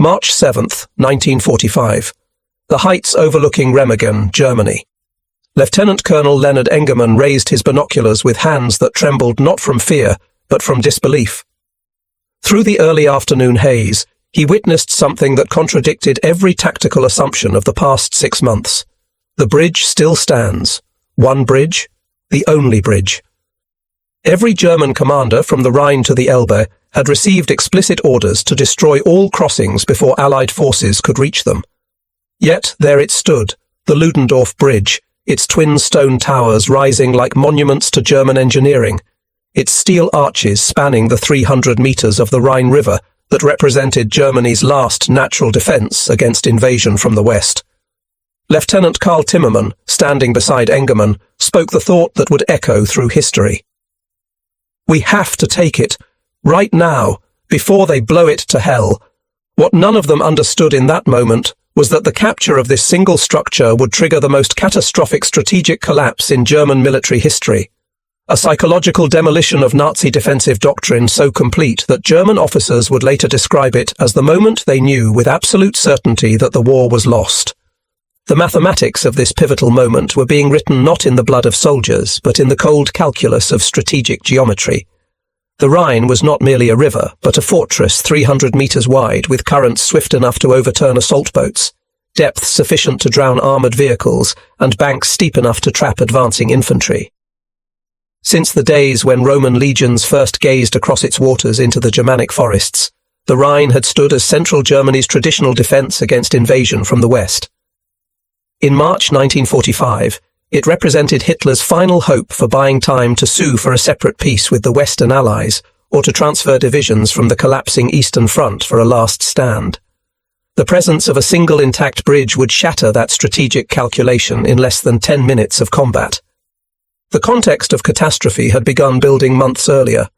March 7th, 1945. The heights overlooking Remagen, Germany. Lieutenant Colonel Leonard Engerman raised his binoculars with hands that trembled not from fear, but from disbelief. Through the early afternoon haze, he witnessed something that contradicted every tactical assumption of the past 6 months. The bridge still stands. One bridge, the only bridge. Every German commander from the Rhine to the Elbe had received explicit orders to destroy all crossings before Allied forces could reach them. Yet there it stood, the Ludendorff Bridge, its twin stone towers rising like monuments to German engineering, its steel arches spanning the 300 meters of the Rhine River that represented Germany's last natural defense against invasion from the west. Lieutenant Karl Timmermann, standing beside Engerman, spoke the thought that would echo through history. "We have to take it, right now, before they blow it to hell." What none of them understood in that moment was that the capture of this single structure would trigger the most catastrophic strategic collapse in German military history. A psychological demolition of Nazi defensive doctrine so complete that German officers would later describe it as the moment they knew with absolute certainty that the war was lost. The mathematics of this pivotal moment were being written not in the blood of soldiers, but in the cold calculus of strategic geometry. The Rhine was not merely a river, but a fortress 300 meters wide with currents swift enough to overturn assault boats, depth sufficient to drown armored vehicles, and banks steep enough to trap advancing infantry. Since the days when Roman legions first gazed across its waters into the Germanic forests, the Rhine had stood as central Germany's traditional defense against invasion from the west. In March 1945, it represented Hitler's final hope for buying time to sue for a separate peace with the Western Allies, or to transfer divisions from the collapsing Eastern Front for a last stand. The presence of a single intact bridge would shatter that strategic calculation in less than 10 minutes of combat. The context of catastrophe had begun building months earlier.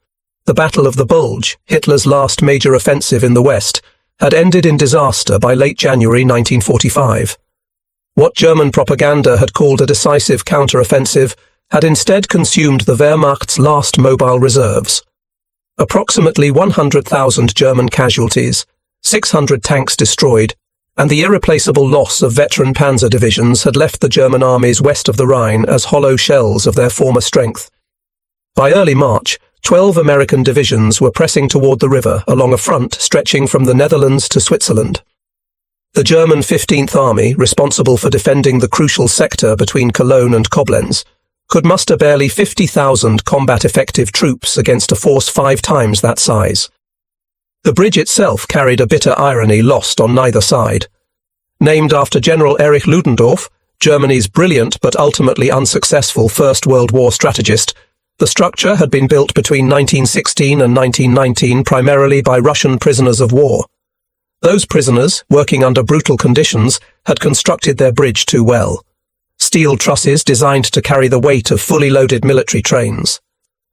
The Battle of the Bulge, Hitler's last major offensive in the West, had ended in disaster by late January 1945. What German propaganda had called a decisive counteroffensive had instead consumed the Wehrmacht's last mobile reserves. Approximately 100,000 German casualties, 600 tanks destroyed, and the irreplaceable loss of veteran panzer divisions had left the German armies west of the Rhine as hollow shells of their former strength. By early March, 12 American divisions were pressing toward the river along a front stretching from the Netherlands to Switzerland. The German 15th Army, responsible for defending the crucial sector between Cologne and Koblenz, could muster barely 50,000 combat-effective troops against a force 5 times that size. The bridge itself carried a bitter irony lost on neither side. Named after General Erich Ludendorff, Germany's brilliant but ultimately unsuccessful First World War strategist, the structure had been built between 1916 and 1919 primarily by Russian prisoners of war. Those prisoners, working under brutal conditions, had constructed their bridge too well. Steel trusses designed to carry the weight of fully loaded military trains.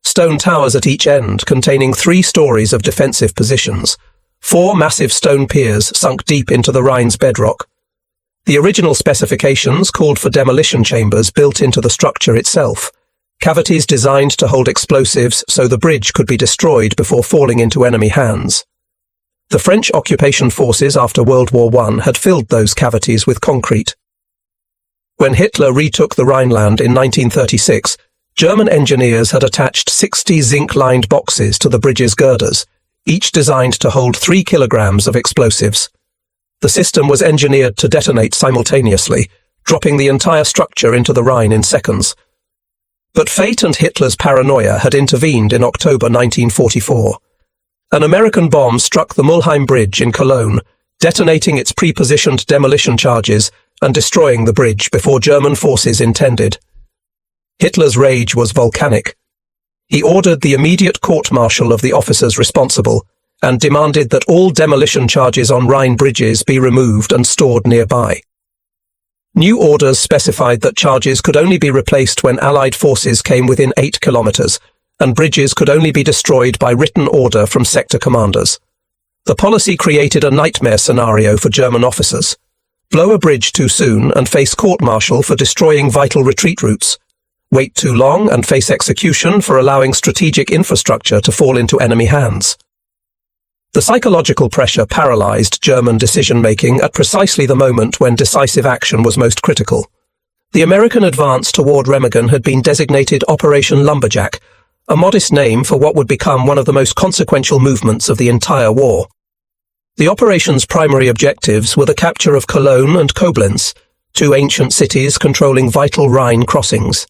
Stone towers at each end containing 3 stories of defensive positions. 4 massive stone piers sunk deep into the Rhine's bedrock. The original specifications called for demolition chambers built into the structure itself. Cavities designed to hold explosives so the bridge could be destroyed before falling into enemy hands. The French occupation forces after World War I had filled those cavities with concrete. When Hitler retook the Rhineland in 1936, German engineers had attached 60 zinc-lined boxes to the bridge's girders, each designed to hold 3 kilograms of explosives. The system was engineered to detonate simultaneously, dropping the entire structure into the Rhine in seconds. But fate and Hitler's paranoia had intervened in October 1944. An American bomb struck the Mulheim Bridge in Cologne, detonating its pre-positioned demolition charges and destroying the bridge before German forces intended. Hitler's rage was volcanic. He ordered the immediate court-martial of the officers responsible and demanded that all demolition charges on Rhine bridges be removed and stored nearby. New orders specified that charges could only be replaced when Allied forces came within 8 kilometers, and bridges could only be destroyed by written order from sector commanders. The policy created a nightmare scenario for German officers. Blow a bridge too soon and face court-martial for destroying vital retreat routes. Wait too long and face execution for allowing strategic infrastructure to fall into enemy hands. The psychological pressure paralyzed German decision-making at precisely the moment when decisive action was most critical. The American advance toward Remagen had been designated Operation Lumberjack, a modest name for what would become one of the most consequential movements of the entire war. The operation's primary objectives were the capture of Cologne and Koblenz, two ancient cities controlling vital Rhine crossings.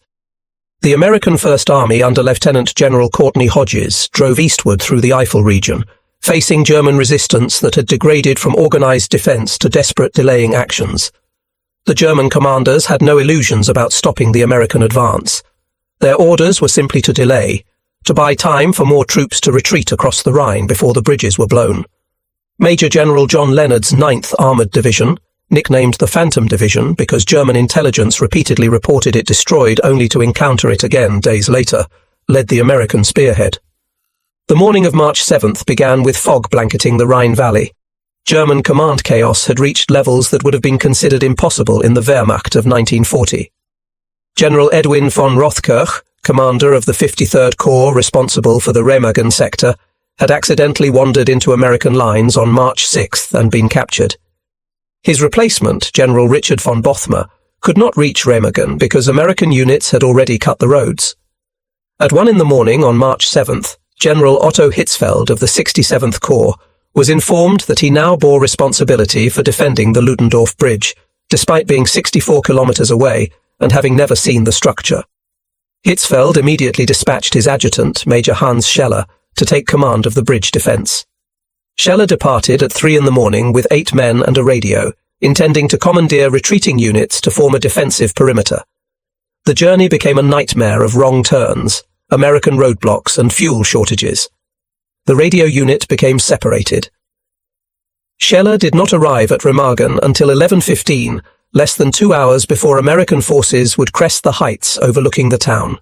The American First Army under Lieutenant General Courtney Hodges drove eastward through the Eifel region, facing German resistance that had degraded from organized defense to desperate delaying actions. The German commanders had no illusions about stopping the American advance. Their orders were simply to delay, to buy time for more troops to retreat across the Rhine before the bridges were blown. Major General John Leonard's 9th Armoured Division, nicknamed the Phantom Division because German intelligence repeatedly reported it destroyed only to encounter it again days later, led the American spearhead. The morning of March 7th began with fog blanketing the Rhine Valley. German command chaos had reached levels that would have been considered impossible in the Wehrmacht of 1940. General Edwin von Rothkirch, commander of the 53rd Corps responsible for the Remagen sector, had accidentally wandered into American lines on March 6th and been captured. His replacement, General Richard von Bothmer, could not reach Remagen because American units had already cut the roads. At 1 in the morning on March 7th, General Otto Hitzfeld of the 67th Corps was informed that he now bore responsibility for defending the Ludendorff Bridge, despite being 64 kilometers away and having never seen the structure. Hitzfeld immediately dispatched his adjutant, Major Hans Scheller, to take command of the bridge defense. Scheller departed at 3 in the morning with 8 men and a radio, intending to commandeer retreating units to form a defensive perimeter. The journey became a nightmare of wrong turns, American roadblocks and fuel shortages. The radio unit became separated. Scheller did not arrive at Remagen until 11:15, less than 2 hours before American forces would crest the heights overlooking the town.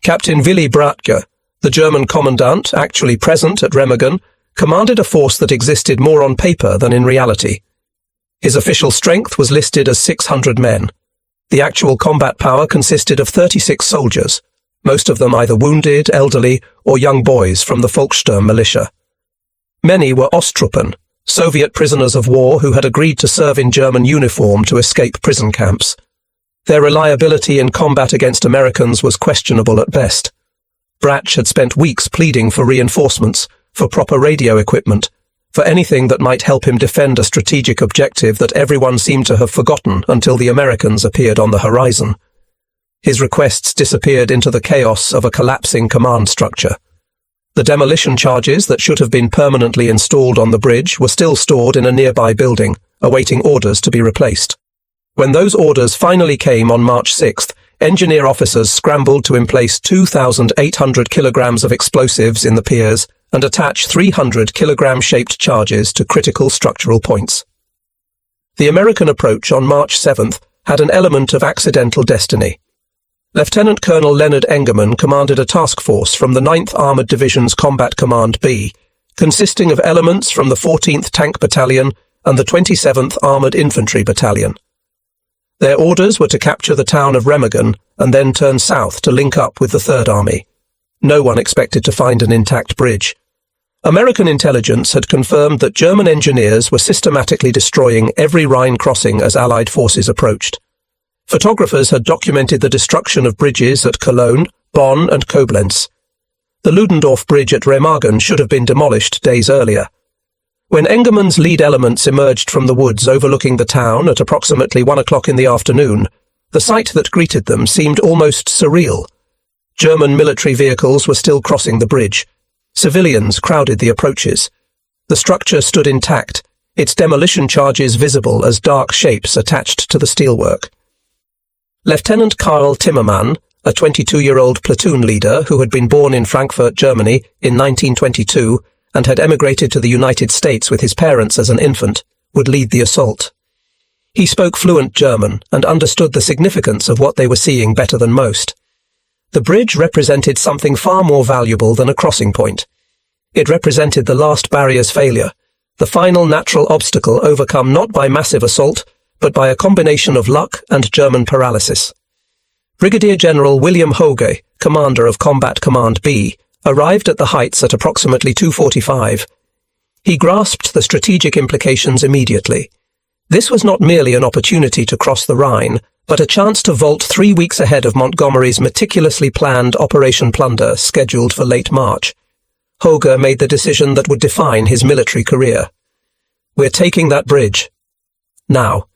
Captain Willy Bratke, the German commandant actually present at Remagen, commanded a force that existed more on paper than in reality. His official strength was listed as 600 men. The actual combat power consisted of 36 soldiers, most of them either wounded, elderly, or young boys from the Volkssturm militia. Many were Osttruppen, Soviet prisoners of war who had agreed to serve in German uniform to escape prison camps. Their reliability in combat against Americans was questionable at best. Bratch had spent weeks pleading for reinforcements, for proper radio equipment, for anything that might help him defend a strategic objective that everyone seemed to have forgotten until the Americans appeared on the horizon. His requests disappeared into the chaos of a collapsing command structure. The demolition charges that should have been permanently installed on the bridge were still stored in a nearby building, awaiting orders to be replaced. When those orders finally came on March 6th, engineer officers scrambled to emplace 2,800 kilograms of explosives in the piers and attach 300 kilogram-shaped charges to critical structural points. The American approach on March 7th had an element of accidental destiny. Lieutenant Colonel Leonard Engerman commanded a task force from the 9th Armoured Division's Combat Command B, consisting of elements from the 14th Tank Battalion and the 27th Armoured Infantry Battalion. Their orders were to capture the town of Remagen and then turn south to link up with the Third Army. No one expected to find an intact bridge. American intelligence had confirmed that German engineers were systematically destroying every Rhine crossing as Allied forces approached. Photographers had documented the destruction of bridges at Cologne, Bonn and Koblenz. The Ludendorff Bridge at Remagen should have been demolished days earlier. When Engerman's lead elements emerged from the woods overlooking the town at approximately 1 o'clock in the afternoon, the sight that greeted them seemed almost surreal. German military vehicles were still crossing the bridge. Civilians crowded the approaches. The structure stood intact, its demolition charges visible as dark shapes attached to the steelwork. Lieutenant Karl Timmermann, a 22-year-old platoon leader who had been born in Frankfurt, Germany, in 1922 and had emigrated to the United States with his parents as an infant, would lead the assault. He spoke fluent German and understood the significance of what they were seeing better than most. The bridge represented something far more valuable than a crossing point. It represented the last barrier's failure, the final natural obstacle overcome not by massive assault, but by a combination of luck and German paralysis. Brigadier General William Hoge, commander of Combat Command B, arrived at the heights at approximately 2:45. He grasped the strategic implications immediately. This was not merely an opportunity to cross the Rhine, but a chance to vault 3 weeks ahead of Montgomery's meticulously planned Operation Plunder scheduled for late March. Hoger made the decision that would define his military career. "We're taking that bridge. Now."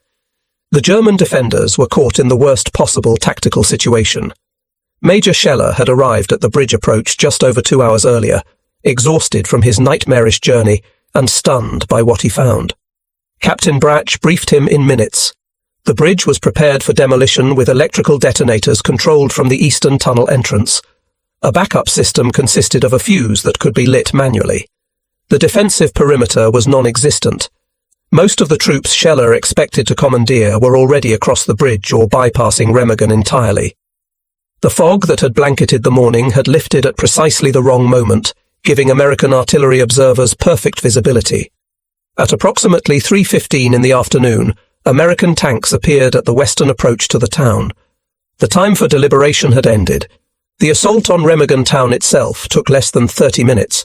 The German defenders were caught in the worst possible tactical situation. Major Scheller had arrived at the bridge approach just over 2 hours earlier, exhausted from his nightmarish journey and stunned by what he found. Captain Bratch briefed him in minutes. The bridge was prepared for demolition with electrical detonators controlled from the eastern tunnel entrance. A backup system consisted of a fuse that could be lit manually. The defensive perimeter was non-existent. Most of the troops Scheller expected to commandeer were already across the bridge or bypassing Remagen entirely. The fog that had blanketed the morning had lifted at precisely the wrong moment, giving American artillery observers perfect visibility. At approximately 3:15 in the afternoon, American tanks appeared at the western approach to the town. The time for deliberation had ended. The assault on Remagen town itself took less than 30 minutes.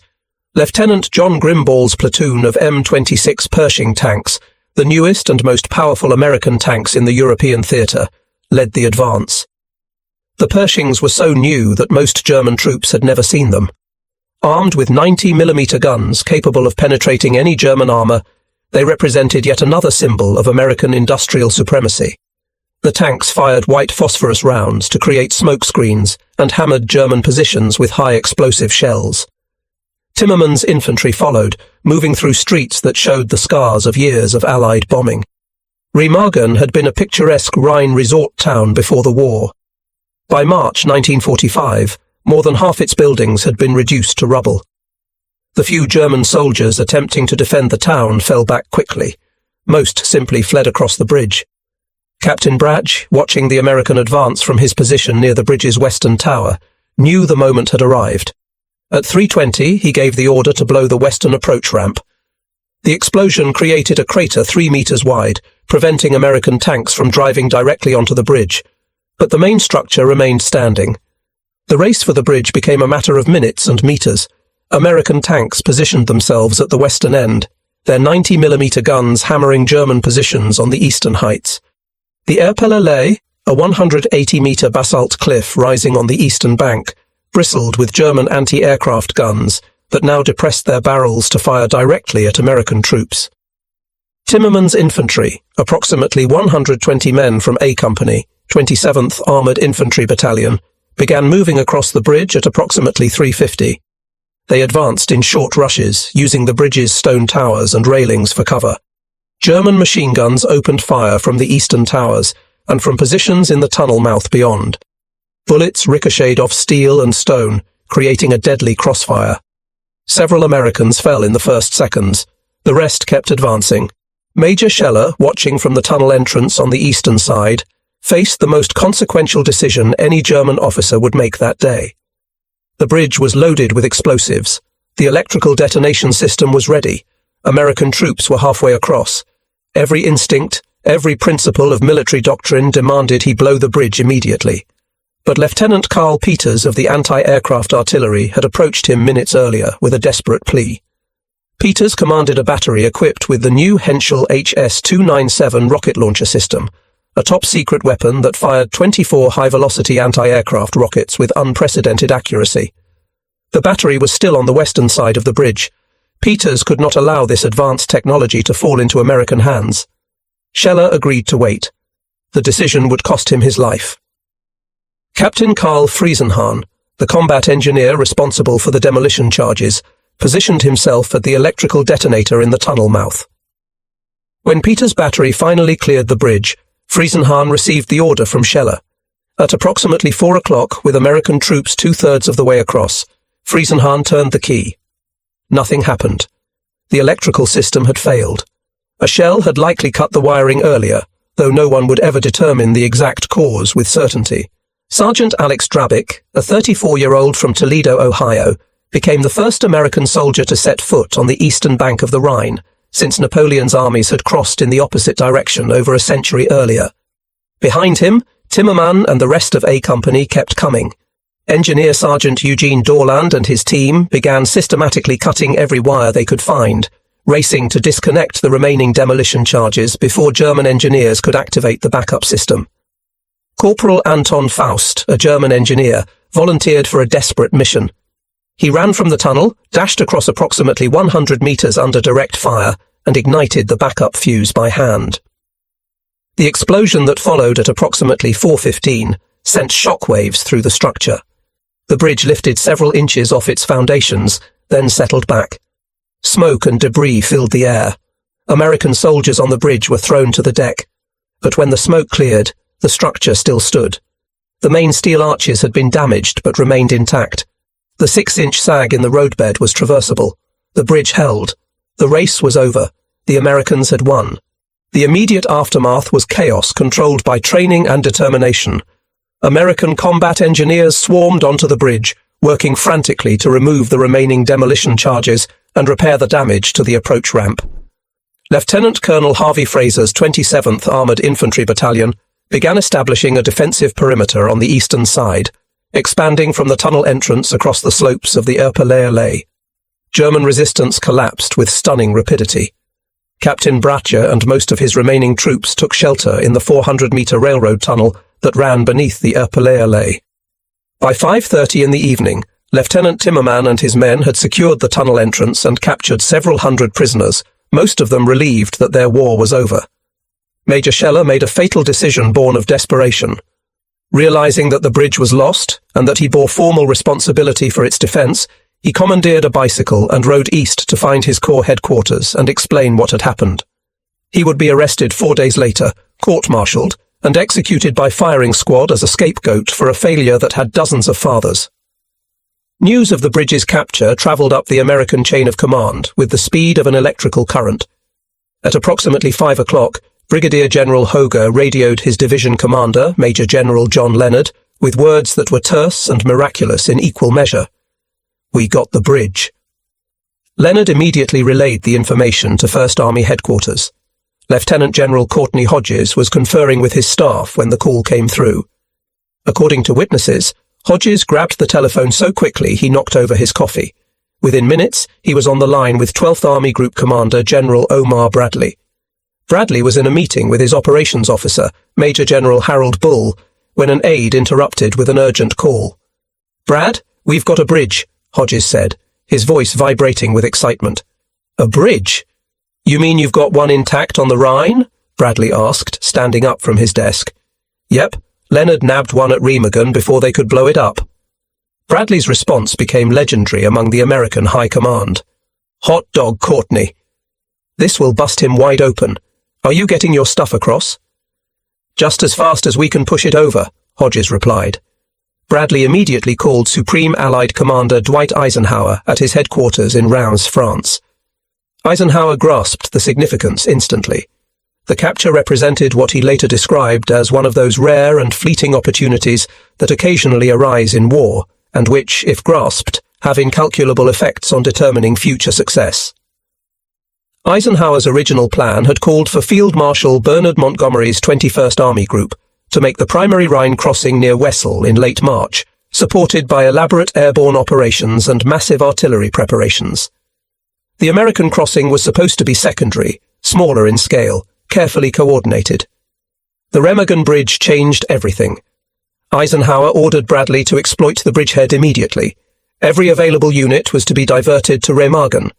Lieutenant John Grimball's platoon of M26 Pershing tanks, the newest and most powerful American tanks in the European theatre, led the advance. The Pershings were so new that most German troops had never seen them. Armed with 90mm guns capable of penetrating any German armour, they represented yet another symbol of American industrial supremacy. The tanks fired white phosphorus rounds to create smoke screens and hammered German positions with high explosive shells. Timmerman's infantry followed, moving through streets that showed the scars of years of Allied bombing. Remagen had been a picturesque Rhine resort town before the war. By March 1945, more than half its buildings had been reduced to rubble. The few German soldiers attempting to defend the town fell back quickly. Most simply fled across the bridge. Captain Bratch, watching the American advance from his position near the bridge's western tower, knew the moment had arrived. At 3:20, he gave the order to blow the western approach ramp. The explosion created a crater 3 meters wide, preventing American tanks from driving directly onto the bridge. But the main structure remained standing. The race for the bridge became a matter of minutes and meters. American tanks positioned themselves at the western end, their 90mm guns hammering German positions on the eastern heights. The Erpelallée, a 180-meter basalt cliff rising on the eastern bank, bristled with German anti-aircraft guns that now depressed their barrels to fire directly at American troops. Timmerman's infantry, approximately 120 men from A Company, 27th Armoured Infantry Battalion, began moving across the bridge at approximately 3:50. They advanced in short rushes, using the bridge's stone towers and railings for cover. German machine guns opened fire from the eastern towers and from positions in the tunnel mouth beyond. Bullets ricocheted off steel and stone, creating a deadly crossfire. Several Americans fell in the first seconds. The rest kept advancing. Major Scheller, watching from the tunnel entrance on the eastern side, faced the most consequential decision any German officer would make that day. The bridge was loaded with explosives. The electrical detonation system was ready. American troops were halfway across. Every instinct, every principle of military doctrine demanded he blow the bridge immediately. But Lieutenant Karl Peters of the anti-aircraft artillery had approached him minutes earlier with a desperate plea. Peters commanded a battery equipped with the new Henschel HS-297 rocket launcher system, a top-secret weapon that fired 24 high-velocity anti-aircraft rockets with unprecedented accuracy. The battery was still on the western side of the bridge. Peters could not allow this advanced technology to fall into American hands. Scheller agreed to wait. The decision would cost him his life. Captain Karl Friesenhahn, the combat engineer responsible for the demolition charges, positioned himself at the electrical detonator in the tunnel mouth. When Peters' battery finally cleared the bridge, Friesenhahn received the order from Scheller. At approximately 4 o'clock, with American troops 2/3 of the way across, Friesenhahn turned the key. Nothing happened. The electrical system had failed. A shell had likely cut the wiring earlier, though no one would ever determine the exact cause with certainty. Sergeant Alex Drabick, a 34-year-old from Toledo, Ohio, became the first American soldier to set foot on the eastern bank of the Rhine, since Napoleon's armies had crossed in the opposite direction over a century earlier. Behind him, Timmerman and the rest of A Company kept coming. Engineer Sergeant Eugene Dorland and his team began systematically cutting every wire they could find, racing to disconnect the remaining demolition charges before German engineers could activate the backup system. Corporal Anton Faust, a German engineer, volunteered for a desperate mission. He ran from the tunnel, dashed across approximately 100 meters under direct fire, and ignited the backup fuse by hand. The explosion that followed at approximately 4:15 sent shockwaves through the structure. The bridge lifted several inches off its foundations, then settled back. Smoke and debris filled the air. American soldiers on the bridge were thrown to the deck. But when the smoke cleared, the structure still stood. The main steel arches had been damaged but remained intact. The 6-inch sag in the roadbed was traversable. The bridge held. The race was over. The Americans had won. The immediate aftermath was chaos controlled by training and determination. American combat engineers swarmed onto the bridge, working frantically to remove the remaining demolition charges and repair the damage to the approach ramp. Lieutenant Colonel Harvey Fraser's 27th Armored Infantry Battalion began establishing a defensive perimeter on the eastern side, expanding from the tunnel entrance across the slopes of the Erpelea. German resistance collapsed with stunning rapidity. Captain Bratje and most of his remaining troops took shelter in the 400-meter railroad tunnel that ran beneath the Erpelea. By 5:30 in the evening, Lieutenant Timmerman and his men had secured the tunnel entrance and captured several hundred prisoners, most of them relieved that their war was over. Major Scheller made a fatal decision born of desperation. Realizing that the bridge was lost and that he bore formal responsibility for its defense, he commandeered a bicycle and rode east to find his corps headquarters and explain what had happened. He would be arrested 4 days later, court-martialed, and executed by firing squad as a scapegoat for a failure that had dozens of fathers. News of the bridge's capture travelled up the American chain of command with the speed of an electrical current. At approximately 5 o'clock, Brigadier General Hoger radioed his division commander, Major General John Leonard, with words that were terse and miraculous in equal measure. "We got the bridge." Leonard immediately relayed the information to 1st Army headquarters. Lieutenant General Courtney Hodges was conferring with his staff when the call came through. According to witnesses, Hodges grabbed the telephone so quickly he knocked over his coffee. Within minutes, he was on the line with 12th Army Group Commander General Omar Bradley. Bradley was in a meeting with his operations officer, Major General Harold Bull, when an aide interrupted with an urgent call. "Brad, we've got a bridge," Hodges said, his voice vibrating with excitement. "A bridge? You mean you've got one intact on the Rhine?" Bradley asked, standing up from his desk. "Yep, Leonard nabbed one at Remagen before they could blow it up." Bradley's response became legendary among the American high command. "Hot dog Courtney. This will bust him wide open. Are you getting your stuff across?" "Just as fast as we can push it over," Hodges replied. Bradley immediately called Supreme Allied Commander Dwight Eisenhower at his headquarters in Reims, France. Eisenhower grasped the significance instantly. The capture represented what he later described as one of those rare and fleeting opportunities that occasionally arise in war, and which, if grasped, have incalculable effects on determining future success. Eisenhower's original plan had called for Field Marshal Bernard Montgomery's 21st Army Group to make the primary Rhine crossing near Wessel in late March, supported by elaborate airborne operations and massive artillery preparations. The American crossing was supposed to be secondary, smaller in scale, carefully coordinated. The Remagen Bridge changed everything. Eisenhower ordered Bradley to exploit the bridgehead immediately. Every available unit was to be diverted to Remagen.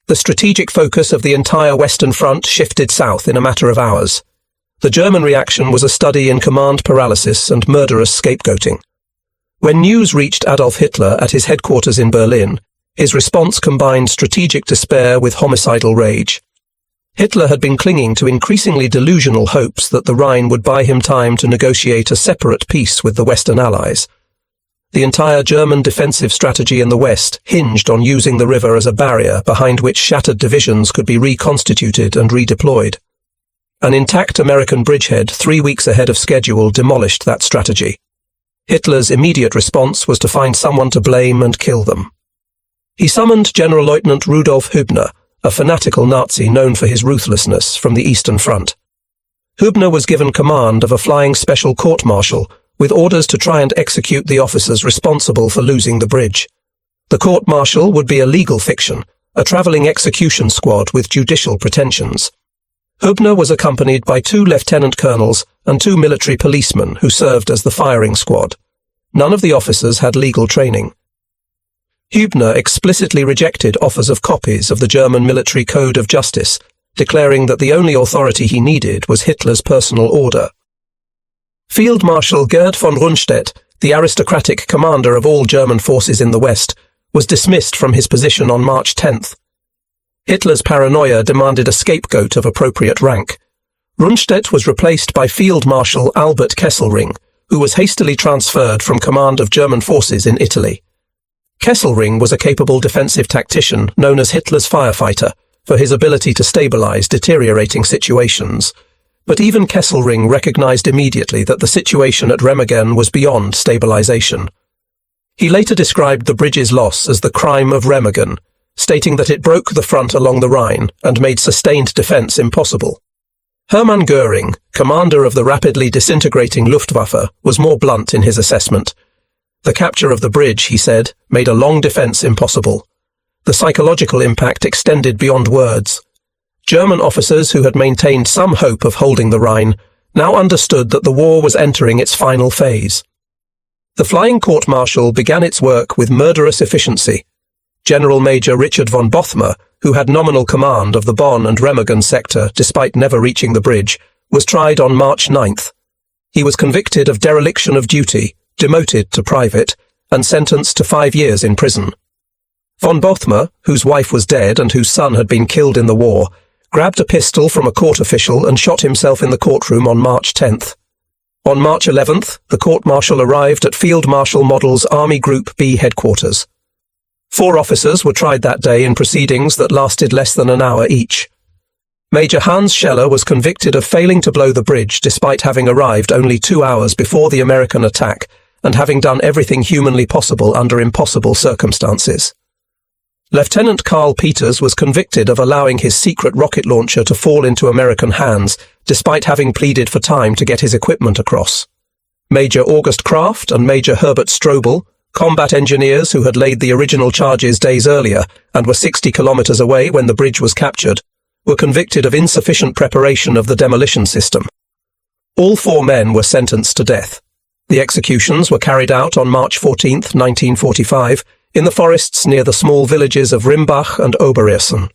The strategic focus of the entire Western Front shifted south in a matter of hours. The German reaction was a study in command paralysis and murderous scapegoating. When news reached Adolf Hitler at his headquarters in Berlin, his response combined strategic despair with homicidal rage. Hitler had been clinging to increasingly delusional hopes that the Rhine would buy him time to negotiate a separate peace with the Western Allies. The entire German defensive strategy in the West hinged on using the river as a barrier behind which shattered divisions could be reconstituted and redeployed. An intact American bridgehead 3 weeks ahead of schedule demolished that strategy. Hitler's immediate response was to find someone to blame and kill them. He summoned General Lieutenant Rudolf Hübner, a fanatical Nazi known for his ruthlessness, from the Eastern Front. Hübner was given command of a flying special court-martial with orders to try and execute the officers responsible for losing the bridge. The court-martial would be a legal fiction, a travelling execution squad with judicial pretensions. Hübner was accompanied by 2 lieutenant colonels and 2 military policemen who served as the firing squad. None of the officers had legal training. Hübner explicitly rejected offers of copies of the German military code of justice, declaring that the only authority he needed was Hitler's personal order. Field Marshal Gerd von Rundstedt, the aristocratic commander of all German forces in the West, was dismissed from his position on March 10th. Hitler's paranoia demanded a scapegoat of appropriate rank. Rundstedt was replaced by Field Marshal Albert Kesselring, who was hastily transferred from command of German forces in Italy. Kesselring was a capable defensive tactician known as Hitler's firefighter for his ability to stabilize deteriorating situations. But even Kesselring recognized immediately that the situation at Remagen was beyond stabilization. He later described the bridge's loss as the crime of Remagen, stating that it broke the front along the Rhine and made sustained defense impossible. Hermann Göring, commander of the rapidly disintegrating Luftwaffe, was more blunt in his assessment. The capture of the bridge, he said, made a long defense impossible. The psychological impact extended beyond words. German officers who had maintained some hope of holding the Rhine now understood that the war was entering its final phase. The flying court-martial began its work with murderous efficiency. General Major Richard von Bothmer, who had nominal command of the Bonn and Remagen sector despite never reaching the bridge, was tried on March 9th. He was convicted of dereliction of duty, demoted to private, and sentenced to 5 years in prison. Von Bothmer, whose wife was dead and whose son had been killed in the war, grabbed a pistol from a court official and shot himself in the courtroom on March 10th. On March 11th, the court-martial arrived at Field Marshal Model's Army Group B headquarters. 4 officers were tried that day in proceedings that lasted less than an hour each. Major Hans Scheller was convicted of failing to blow the bridge despite having arrived only 2 hours before the American attack and having done everything humanly possible under impossible circumstances. Lieutenant Karl Peters was convicted of allowing his secret rocket launcher to fall into American hands, despite having pleaded for time to get his equipment across. Major August Kraft and Major Herbert Strobel, combat engineers who had laid the original charges days earlier and were 60 kilometers away when the bridge was captured, were convicted of insufficient preparation of the demolition system. All 4 men were sentenced to death. The executions were carried out on March 14, 1945, in the forests near the small villages of Rimbach and Oberersen.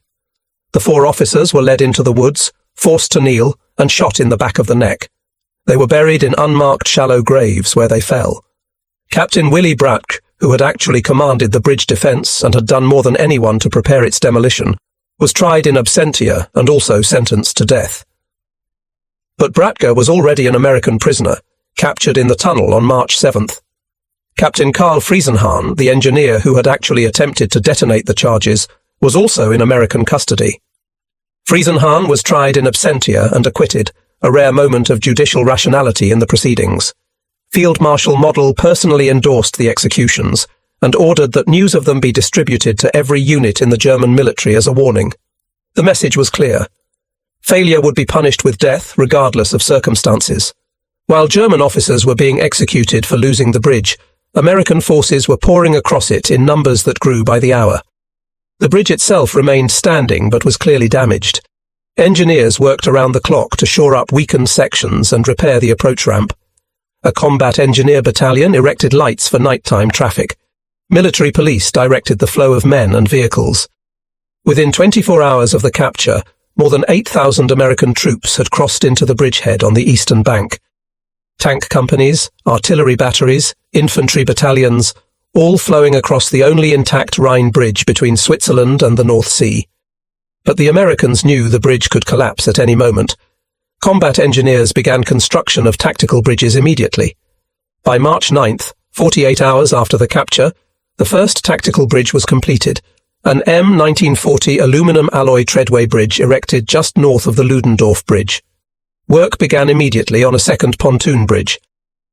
The 4 officers were led into the woods, forced to kneel, and shot in the back of the neck. They were buried in unmarked shallow graves where they fell. Captain Willy Brandt, who had actually commanded the bridge defense and had done more than anyone to prepare its demolition, was tried in absentia and also sentenced to death. But Bratke was already an American prisoner, captured in the tunnel on March 7th. Captain Karl Friesenhahn, the engineer who had actually attempted to detonate the charges, was also in American custody. Friesenhahn was tried in absentia and acquitted, a rare moment of judicial rationality in the proceedings. Field Marshal Model personally endorsed the executions and ordered that news of them be distributed to every unit in the German military as a warning. The message was clear. Failure would be punished with death, regardless of circumstances. While German officers were being executed for losing the bridge, American forces were pouring across it in numbers that grew by the hour. The bridge itself remained standing but was clearly damaged. Engineers worked around the clock to shore up weakened sections and repair the approach ramp. A combat engineer battalion erected lights for nighttime traffic. Military police directed the flow of men and vehicles. Within 24 hours of the capture, more than 8,000 American troops had crossed into the bridgehead on the eastern bank. Tank companies, artillery batteries, infantry battalions, all flowing across the only intact Rhine bridge between Switzerland and the North Sea. But the Americans knew the bridge could collapse at any moment. Combat engineers began construction of tactical bridges immediately. By March 9th, 48 hours after the capture, the first tactical bridge was completed, an M1940 aluminum alloy treadway bridge erected just north of the Ludendorff Bridge. Work began immediately on a second pontoon bridge.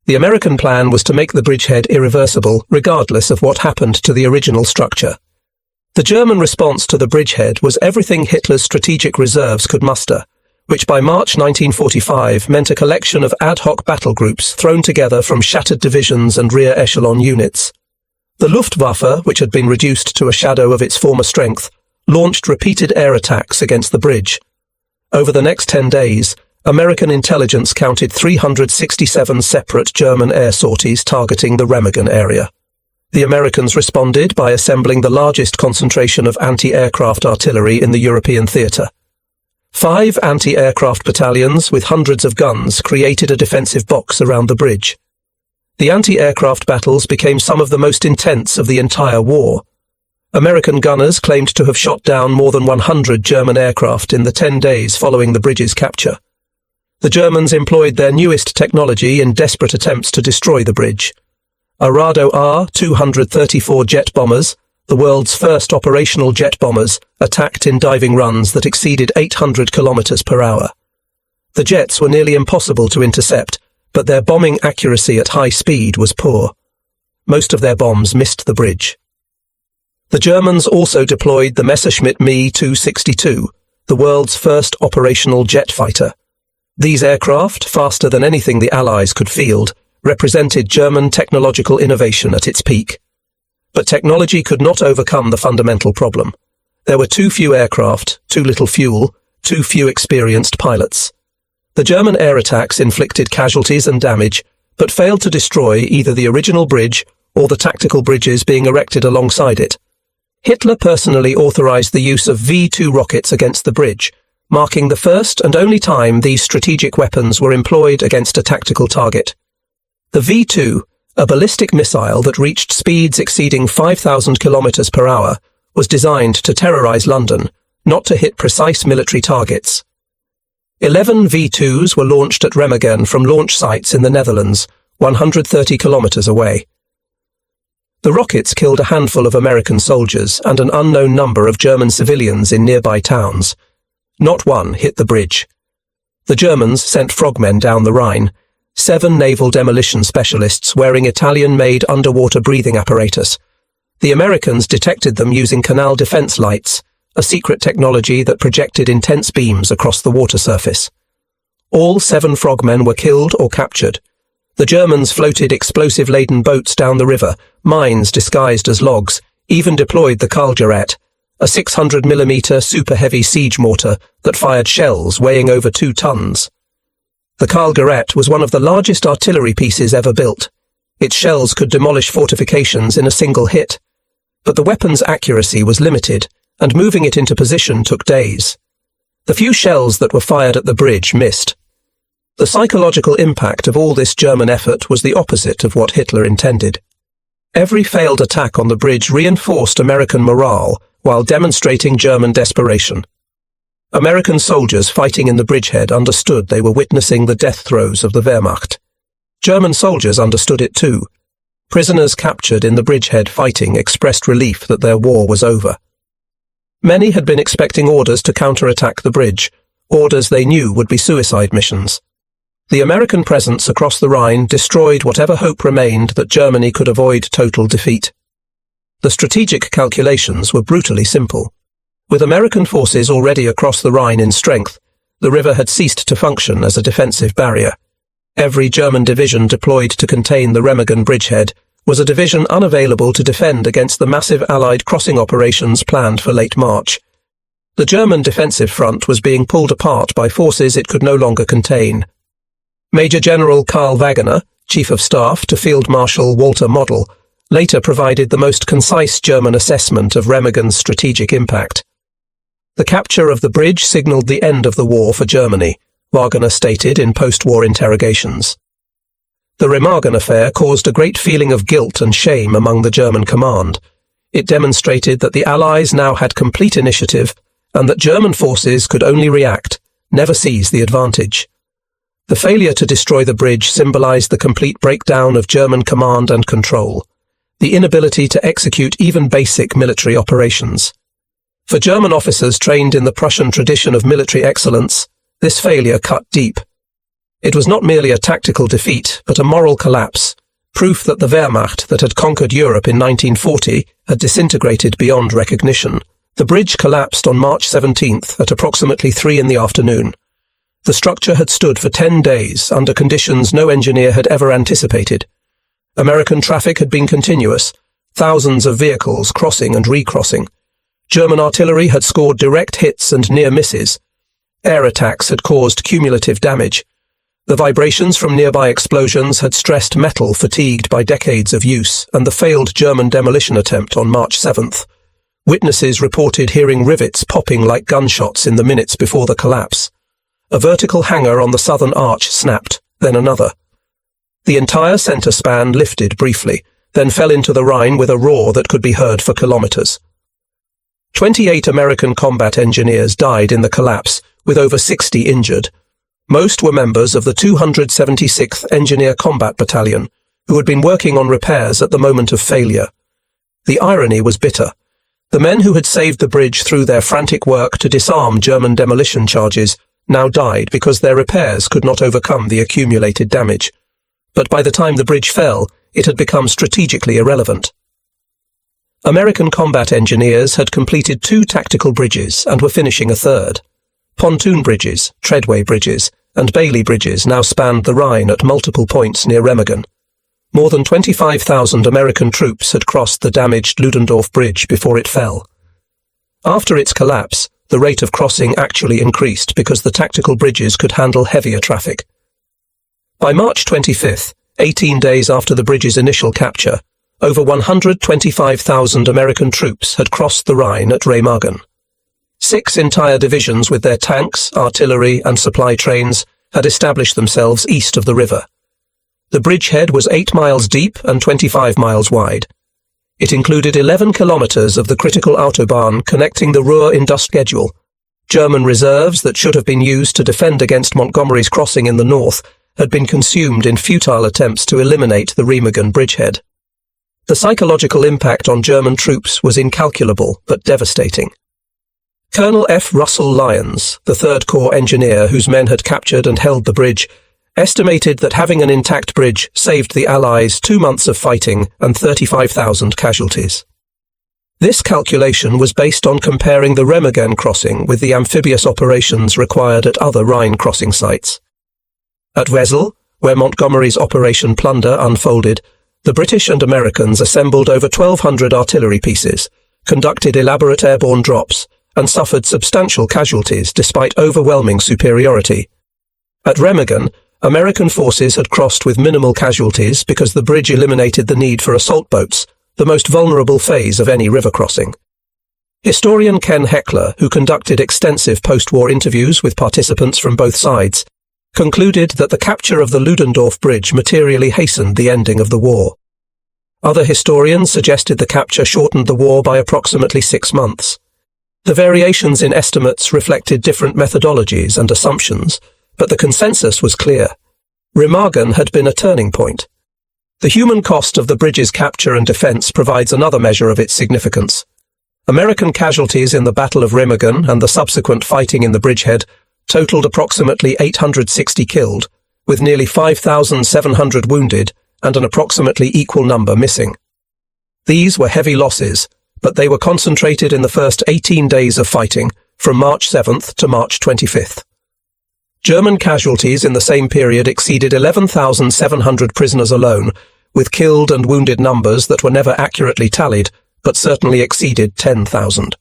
The American plan was to make the bridgehead irreversible, regardless of what happened to the original structure. The German response to the bridgehead was everything Hitler's strategic reserves could muster, which by March 1945 meant a collection of ad hoc battle groups thrown together from shattered divisions and rear echelon units. The Luftwaffe, which had been reduced to a shadow of its former strength, launched repeated air attacks against the bridge. Over the next 10 days, American intelligence counted 367 separate German air sorties targeting the Remagen area. The Americans responded by assembling the largest concentration of anti-aircraft artillery in the European theatre. 5 anti-aircraft battalions with hundreds of guns created a defensive box around the bridge. The anti-aircraft battles became some of the most intense of the entire war. American gunners claimed to have shot down more than 100 German aircraft in the 10 days following the bridge's capture. The Germans employed their newest technology in desperate attempts to destroy the bridge. Arado R-234 jet bombers, the world's first operational jet bombers, attacked in diving runs that exceeded 800 kilometers per hour. The jets were nearly impossible to intercept, but their bombing accuracy at high speed was poor. Most of their bombs missed the bridge. The Germans also deployed the Messerschmitt Me-262, the world's first operational jet fighter. These aircraft, faster than anything the Allies could field, represented German technological innovation at its peak. But technology could not overcome the fundamental problem. There were too few aircraft, too little fuel, too few experienced pilots. The German air attacks inflicted casualties and damage, but failed to destroy either the original bridge or the tactical bridges being erected alongside it. Hitler personally authorized the use of V-2 rockets against the bridge, marking the first and only time these strategic weapons were employed against a tactical target. The V-2, a ballistic missile that reached speeds exceeding 5,000 kilometers per hour, was designed to terrorize London, not to hit precise military targets. 11 V-2s were launched at Remagen from launch sites in the Netherlands, 130 kilometers away. The rockets killed a handful of American soldiers and an unknown number of German civilians in nearby towns. Not one hit the bridge. The Germans sent frogmen down the Rhine, 7 naval demolition specialists wearing Italian-made underwater breathing apparatus. The Americans detected them using canal defense lights, a secret technology that projected intense beams across the water surface. All 7 frogmen were killed or captured. The Germans floated explosive-laden boats down the river, mines disguised as logs, even deployed the Counterattacks, a 600mm super-heavy siege mortar that fired shells weighing over 2 tons. The Counterattacks was one of the largest artillery pieces ever built. Its shells could demolish fortifications in a single hit. But the weapon's accuracy was limited, and moving it into position took days. The few shells that were fired at the bridge missed. The psychological impact of all this German effort was the opposite of what Hitler intended. Every failed attack on the bridge reinforced American morale while demonstrating German desperation. American soldiers fighting in the bridgehead understood they were witnessing the death throes of the Wehrmacht. German soldiers understood it too. Prisoners captured in the bridgehead fighting expressed relief that their war was over. Many had been expecting orders to counterattack the bridge, orders they knew would be suicide missions. The American presence across the Rhine destroyed whatever hope remained that Germany could avoid total defeat. The strategic calculations were brutally simple. With American forces already across the Rhine in strength, the river had ceased to function as a defensive barrier. Every German division deployed to contain the Remagen bridgehead was a division unavailable to defend against the massive Allied crossing operations planned for late March. The German defensive front was being pulled apart by forces it could no longer contain. Major General Karl Wagner, Chief of Staff to Field Marshal Walter Model, later provided the most concise German assessment of Remagen's strategic impact. The capture of the bridge signaled the end of the war for Germany, Wagner stated in post-war interrogations. The Remagen affair caused a great feeling of guilt and shame among the German command. It demonstrated that the Allies now had complete initiative and that German forces could only react, never seize the advantage. The failure to destroy the bridge symbolized the complete breakdown of German command and control, the inability to execute even basic military operations. For German officers trained in the Prussian tradition of military excellence, this failure cut deep. It was not merely a tactical defeat, but a moral collapse, proof that the Wehrmacht that had conquered Europe in 1940 had disintegrated beyond recognition. The bridge collapsed on March 17th at approximately 3 in the afternoon. The structure had stood for 10 days under conditions no engineer had ever anticipated. American traffic had been continuous, thousands of vehicles crossing and recrossing. German artillery had scored direct hits and near misses. Air attacks had caused cumulative damage. The vibrations from nearby explosions had stressed metal fatigued by decades of use, and the failed German demolition attempt on March 7th. Witnesses reported hearing rivets popping like gunshots in the minutes before the collapse. A vertical hanger on the southern arch snapped, then another. The entire centre span lifted briefly, then fell into the Rhine with a roar that could be heard for kilometres. 28 American combat engineers died in the collapse, with over 60 injured. Most were members of the 276th Engineer Combat Battalion, who had been working on repairs at the moment of failure. The irony was bitter. The men who had saved the bridge through their frantic work to disarm German demolition charges now died because their repairs could not overcome the accumulated damage. But by the time the bridge fell, it had become strategically irrelevant. American combat engineers had completed 2 tactical bridges and were finishing a third. Pontoon bridges, treadway bridges, and Bailey bridges now spanned the Rhine at multiple points near Remagen. More than 25,000 American troops had crossed the damaged Ludendorff Bridge before it fell. After its collapse, the rate of crossing actually increased because the tactical bridges could handle heavier traffic. By March 25th, 18 days after the bridge's initial capture, over 125,000 American troops had crossed the Rhine at Remagen. 6 entire divisions with their tanks, artillery, and supply trains had established themselves east of the river. The bridgehead was 8 miles deep and 25 miles wide. It included 11 kilometers of the critical autobahn connecting the Ruhr Indust schedule. German reserves that should have been used to defend against Montgomery's crossing in the north had been consumed in futile attempts to eliminate the Remagen bridgehead. The psychological impact on German troops was incalculable but devastating. Colonel F. Russell Lyons, the 3rd Corps engineer whose men had captured and held the bridge, estimated that having an intact bridge saved the Allies 2 months of fighting and 35,000 casualties. This calculation was based on comparing the Remagen crossing with the amphibious operations required at other Rhine crossing sites. At Wesel, where Montgomery's Operation Plunder unfolded, the British and Americans assembled over 1,200 artillery pieces, conducted elaborate airborne drops, and suffered substantial casualties despite overwhelming superiority. At Remagen, American forces had crossed with minimal casualties because the bridge eliminated the need for assault boats, the most vulnerable phase of any river crossing. Historian Ken Heckler, who conducted extensive post-war interviews with participants from both sides, concluded that the capture of the Ludendorff Bridge materially hastened the ending of the war. Other historians suggested the capture shortened the war by approximately 6 months. The variations in estimates reflected different methodologies and assumptions, but the consensus was clear. Remagen had been a turning point. The human cost of the bridge's capture and defense provides another measure of its significance. American casualties in the Battle of Remagen and the subsequent fighting in the bridgehead totaled approximately 860 killed, with nearly 5,700 wounded and an approximately equal number missing. These were heavy losses, but they were concentrated in the first 18 days of fighting, from March 7th to March 25th. German casualties in the same period exceeded 11,700 prisoners alone, with killed and wounded numbers that were never accurately tallied, but certainly exceeded 10,000.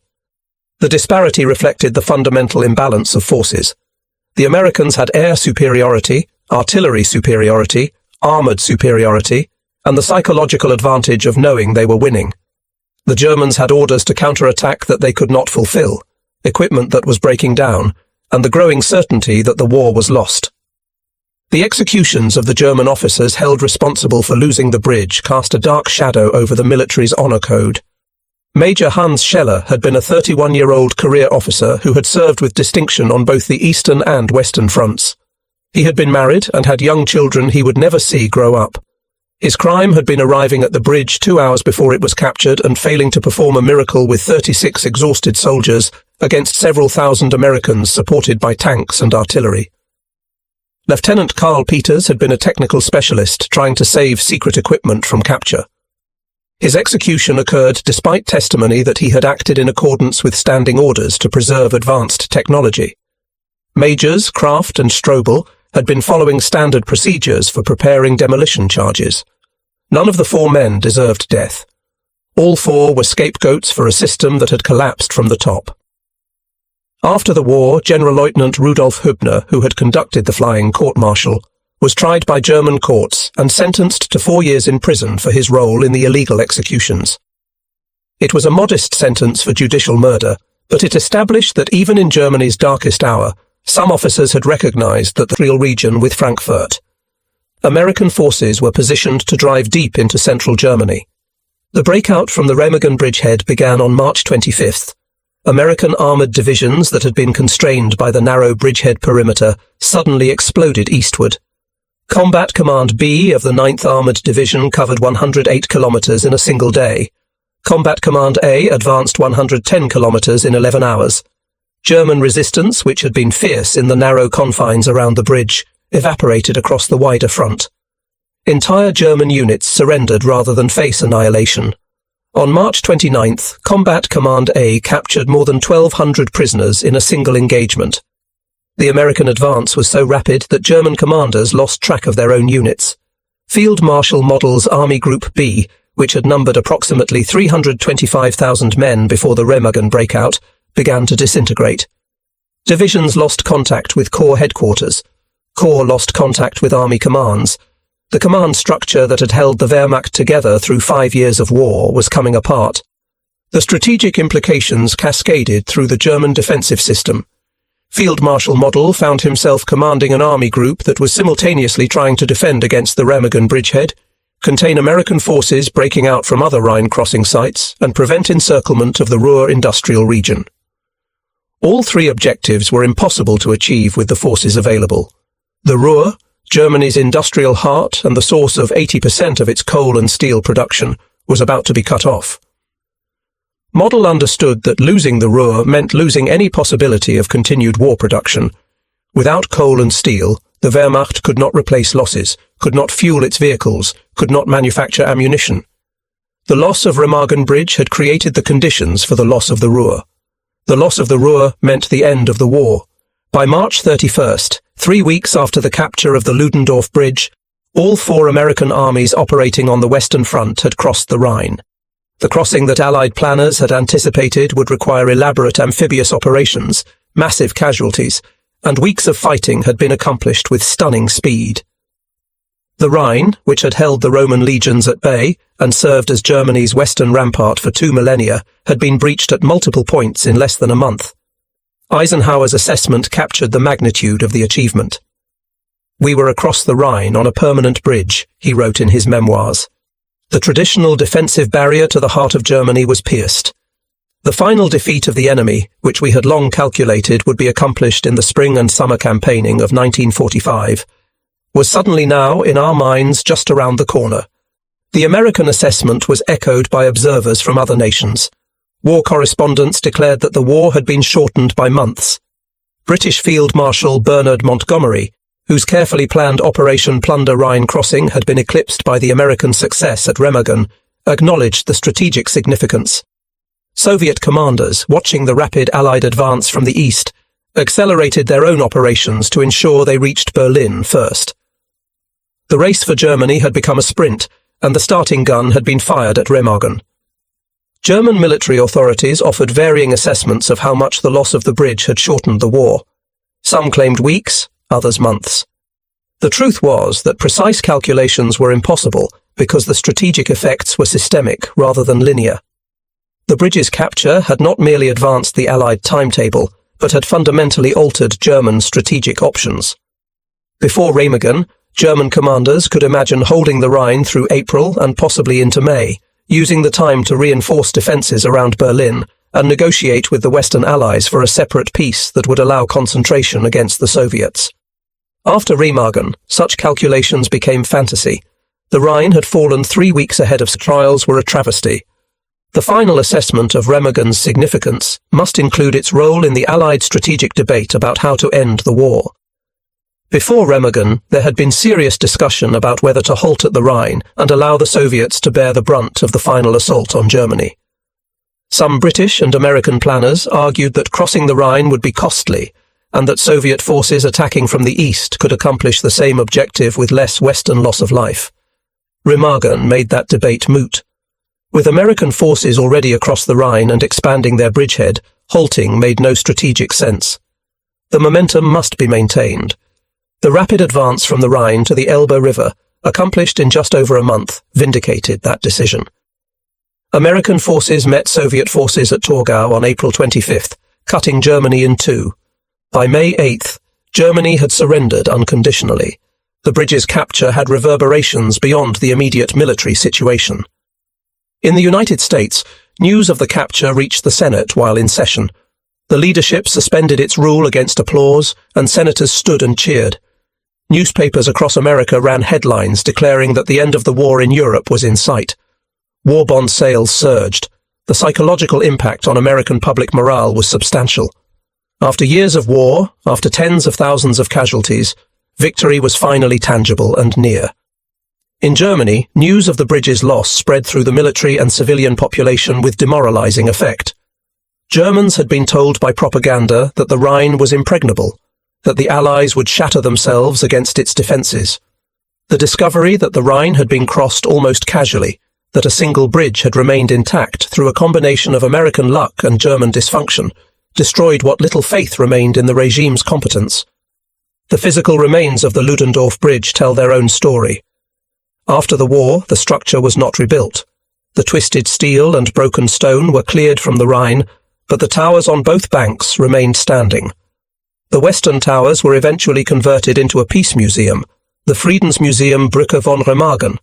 The disparity reflected the fundamental imbalance of forces. The Americans had air superiority, artillery superiority, armoured superiority, and the psychological advantage of knowing they were winning. The Germans had orders to counterattack that they could not fulfill, equipment that was breaking down, and the growing certainty that the war was lost. The executions of the German officers held responsible for losing the bridge cast a dark shadow over the military's honour code. Major Hans Scheller had been a 31-year-old career officer who had served with distinction on both the Eastern and Western fronts. He had been married and had young children he would never see grow up. His crime had been arriving at the bridge 2 hours before it was captured and failing to perform a miracle with 36 exhausted soldiers against several thousand Americans supported by tanks and artillery. Lieutenant Carl Peters had been a technical specialist trying to save secret equipment from capture. His execution occurred despite testimony that he had acted in accordance with standing orders to preserve advanced technology. Majors Kraft and Strobel had been following standard procedures for preparing demolition charges. None of the 4 men deserved death. All four were scapegoats for a system that had collapsed from the top. After the war, Generalleutnant Rudolf Hübner, who had conducted the flying court-martial, was tried by German courts and sentenced to 4 years in prison for his role in the illegal executions. It was a modest sentence for judicial murder, but it established that even in Germany's darkest hour, some officers had recognized that the real region with Frankfurt. American forces were positioned to drive deep into central Germany. The breakout from the Remagen bridgehead began on March 25th. American armored divisions that had been constrained by the narrow bridgehead perimeter suddenly exploded eastward. Combat Command B of the 9th Armored Division covered 108 kilometers in a single day. Combat Command A advanced 110 kilometers in 11 hours. German resistance, which had been fierce in the narrow confines around the bridge, evaporated across the wider front. Entire German units surrendered rather than face annihilation. On March 29th, Combat Command A captured more than 1,200 prisoners in a single engagement. The American advance was so rapid that German commanders lost track of their own units. Field Marshal Model's Army Group B, which had numbered approximately 325,000 men before the Remagen breakout, began to disintegrate. Divisions lost contact with Corps headquarters. Corps lost contact with army commands. The command structure that had held the Wehrmacht together through 5 years of war was coming apart. The strategic implications cascaded through the German defensive system. Field Marshal Model found himself commanding an army group that was simultaneously trying to defend against the Remagen bridgehead, contain American forces breaking out from other Rhine crossing sites, and prevent encirclement of the Ruhr industrial region. All three objectives were impossible to achieve with the forces available. The Ruhr, Germany's industrial heart and the source of 80% of its coal and steel production, was about to be cut off. Model understood that losing the Ruhr meant losing any possibility of continued war production. Without coal and steel, the Wehrmacht could not replace losses, could not fuel its vehicles, could not manufacture ammunition. The loss of Remagen Bridge had created the conditions for the loss of the Ruhr. The loss of the Ruhr meant the end of the war. By March 31st, 3 weeks after the capture of the Ludendorff Bridge, all four American armies operating on the Western Front had crossed the Rhine. The crossing that Allied planners had anticipated would require elaborate amphibious operations, massive casualties, and weeks of fighting had been accomplished with stunning speed. The Rhine, which had held the Roman legions at bay and served as Germany's western rampart for 2 millennia, had been breached at multiple points in less than a month. Eisenhower's assessment captured the magnitude of the achievement. "We were across the Rhine on a permanent bridge," he wrote in his memoirs. The traditional defensive barrier to the heart of Germany was pierced. The final defeat of the enemy, which we had long calculated would be accomplished in the spring and summer campaigning of 1945, was suddenly now, in our minds, just around the corner. The American assessment was echoed by observers from other nations. War correspondents declared that the war had been shortened by months. British Field Marshal Bernard Montgomery, whose carefully planned Operation Plunder Rhine Crossing had been eclipsed by the American success at Remagen, acknowledged the strategic significance. Soviet commanders, watching the rapid Allied advance from the east, accelerated their own operations to ensure they reached Berlin first. The race for Germany had become a sprint, and the starting gun had been fired at Remagen. German military authorities offered varying assessments of how much the loss of the bridge had shortened the war. Some claimed weeks, others months. The truth was that precise calculations were impossible because the strategic effects were systemic rather than linear. The bridge's capture had not merely advanced the Allied timetable, but had fundamentally altered German strategic options. Before Remagen, German commanders could imagine holding the Rhine through April and possibly into May, using the time to reinforce defences around Berlin and negotiate with the Western Allies for a separate peace that would allow concentration against the Soviets. After Remagen, such calculations became fantasy. The Rhine had fallen 3 weeks ahead of trials were a travesty. The final assessment of Remagen's significance must include its role in the Allied strategic debate about how to end the war. Before Remagen, there had been serious discussion about whether to halt at the Rhine and allow the Soviets to bear the brunt of the final assault on Germany. Some British and American planners argued that crossing the Rhine would be costly, and that Soviet forces attacking from the east could accomplish the same objective with less Western loss of life. Remagen made that debate moot. With American forces already across the Rhine and expanding their bridgehead, halting made no strategic sense. The momentum must be maintained. The rapid advance from the Rhine to the Elbe River, accomplished in just over a month, vindicated that decision. American forces met Soviet forces at Torgau on April 25th, cutting Germany in two. By May 8th, Germany had surrendered unconditionally. The bridge's capture had reverberations beyond the immediate military situation. In the United States, news of the capture reached the Senate while in session. The leadership suspended its rule against applause, and senators stood and cheered. Newspapers across America ran headlines declaring that the end of the war in Europe was in sight. War bond sales surged. The psychological impact on American public morale was substantial. After years of war, after tens of thousands of casualties, victory was finally tangible and near. In Germany, news of the bridge's loss spread through the military and civilian population with demoralizing effect. Germans had been told by propaganda that the Rhine was impregnable, that the Allies would shatter themselves against its defences. The discovery that the Rhine had been crossed almost casually, that a single bridge had remained intact through a combination of American luck and German dysfunction, destroyed what little faith remained in the regime's competence. The physical remains of the Ludendorff Bridge tell their own story. After the war, the structure was not rebuilt. The twisted steel and broken stone were cleared from the Rhine, but the towers on both banks remained standing. The western towers were eventually converted into a peace museum, the Friedensmuseum Brücke von Remagen.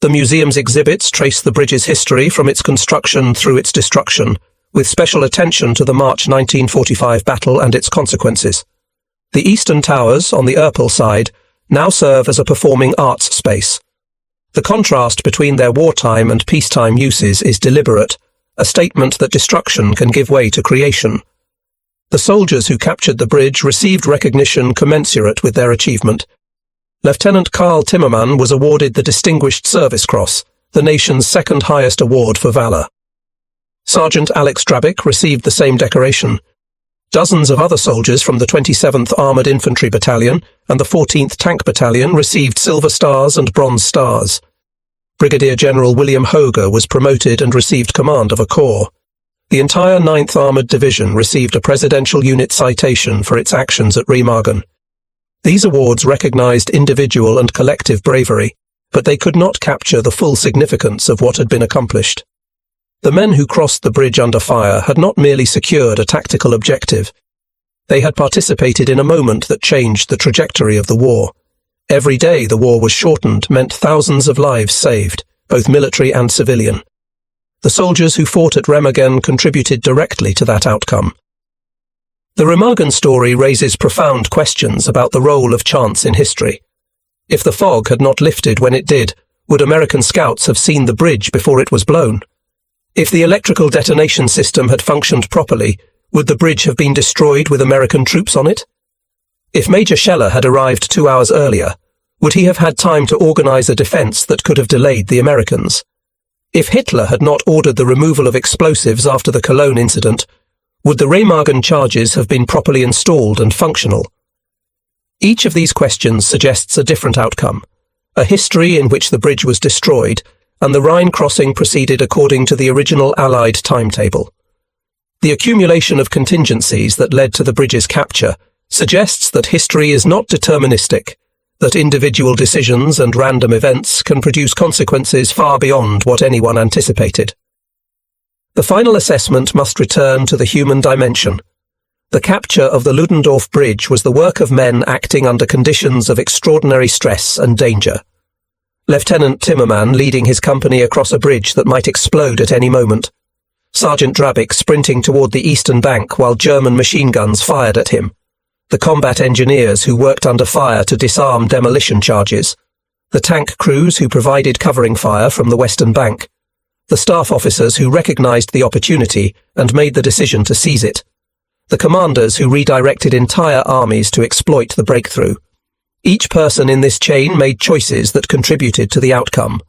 The museum's exhibits trace the bridge's history from its construction through its destruction, with special attention to the March 1945 battle and its consequences. The eastern towers, on the Erpel side, now serve as a performing arts space. The contrast between their wartime and peacetime uses is deliberate, a statement that destruction can give way to creation. The soldiers who captured the bridge received recognition commensurate with their achievement. Lieutenant Karl Timmermann was awarded the Distinguished Service Cross, the nation's second highest award for valor. Sergeant Alex Drabick received the same decoration. Dozens of other soldiers from the 27th Armoured Infantry Battalion and the 14th Tank Battalion received Silver Stars and Bronze Stars. Brigadier General William Hoger was promoted and received command of a corps. The entire 9th Armoured Division received a Presidential Unit Citation for its actions at Remagen. These awards recognized individual and collective bravery, but they could not capture the full significance of what had been accomplished. The men who crossed the bridge under fire had not merely secured a tactical objective. They had participated in a moment that changed the trajectory of the war. Every day the war was shortened meant thousands of lives saved, both military and civilian. The soldiers who fought at Remagen contributed directly to that outcome. The Remagen story raises profound questions about the role of chance in history. If the fog had not lifted when it did, would American scouts have seen the bridge before it was blown? If the electrical detonation system had functioned properly, would the bridge have been destroyed with American troops on it? If Major Scheller had arrived 2 hours earlier, would he have had time to organize a defense that could have delayed the Americans? If Hitler had not ordered the removal of explosives after the Cologne incident, would the Remagen charges have been properly installed and functional? Each of these questions suggests a different outcome, a history in which the bridge was destroyed and the Rhine crossing proceeded according to the original Allied timetable. The accumulation of contingencies that led to the bridge's capture suggests that history is not deterministic, that individual decisions and random events can produce consequences far beyond what anyone anticipated. The final assessment must return to the human dimension. The capture of the Ludendorff Bridge was the work of men acting under conditions of extraordinary stress and danger. Lieutenant Timmermann leading his company across a bridge that might explode at any moment. Sergeant Drabick sprinting toward the eastern bank while German machine guns fired at him. The combat engineers who worked under fire to disarm demolition charges. The tank crews who provided covering fire from the western bank. The staff officers who recognized the opportunity and made the decision to seize it. The commanders who redirected entire armies to exploit the breakthrough. Each person in this chain made choices that contributed to the outcome.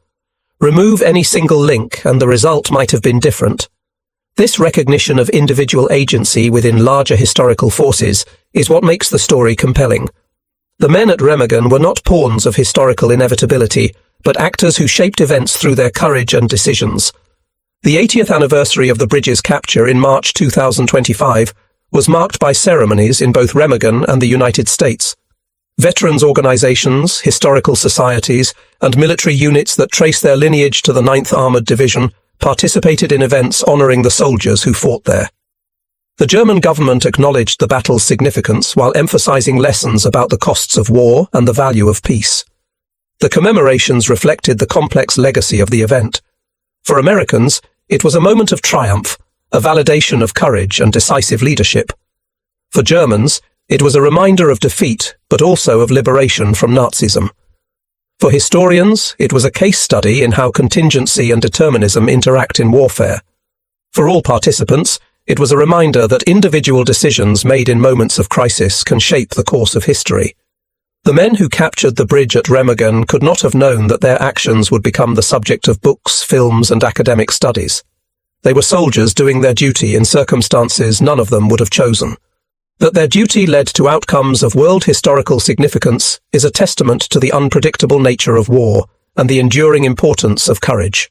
Remove any single link and the result might have been different. This recognition of individual agency within larger historical forces is what makes the story compelling. The men at Remagen were not pawns of historical inevitability, but actors who shaped events through their courage and decisions. The 80th anniversary of the bridge's capture in March 2025 was marked by ceremonies in both Remagen and the United States. Veterans organizations, historical societies, and military units that trace their lineage to the 9th Armored Division participated in events honoring the soldiers who fought there. The German government acknowledged the battle's significance while emphasizing lessons about the costs of war and the value of peace. The commemorations reflected the complex legacy of the event. For Americans, it was a moment of triumph, a validation of courage and decisive leadership. For Germans, it was a reminder of defeat, but also of liberation from Nazism. For historians, it was a case study in how contingency and determinism interact in warfare. For all participants, it was a reminder that individual decisions made in moments of crisis can shape the course of history. The men who captured the bridge at Remagen could not have known that their actions would become the subject of books, films, and academic studies. They were soldiers doing their duty in circumstances none of them would have chosen. That their duty led to outcomes of world historical significance is a testament to the unpredictable nature of war and the enduring importance of courage.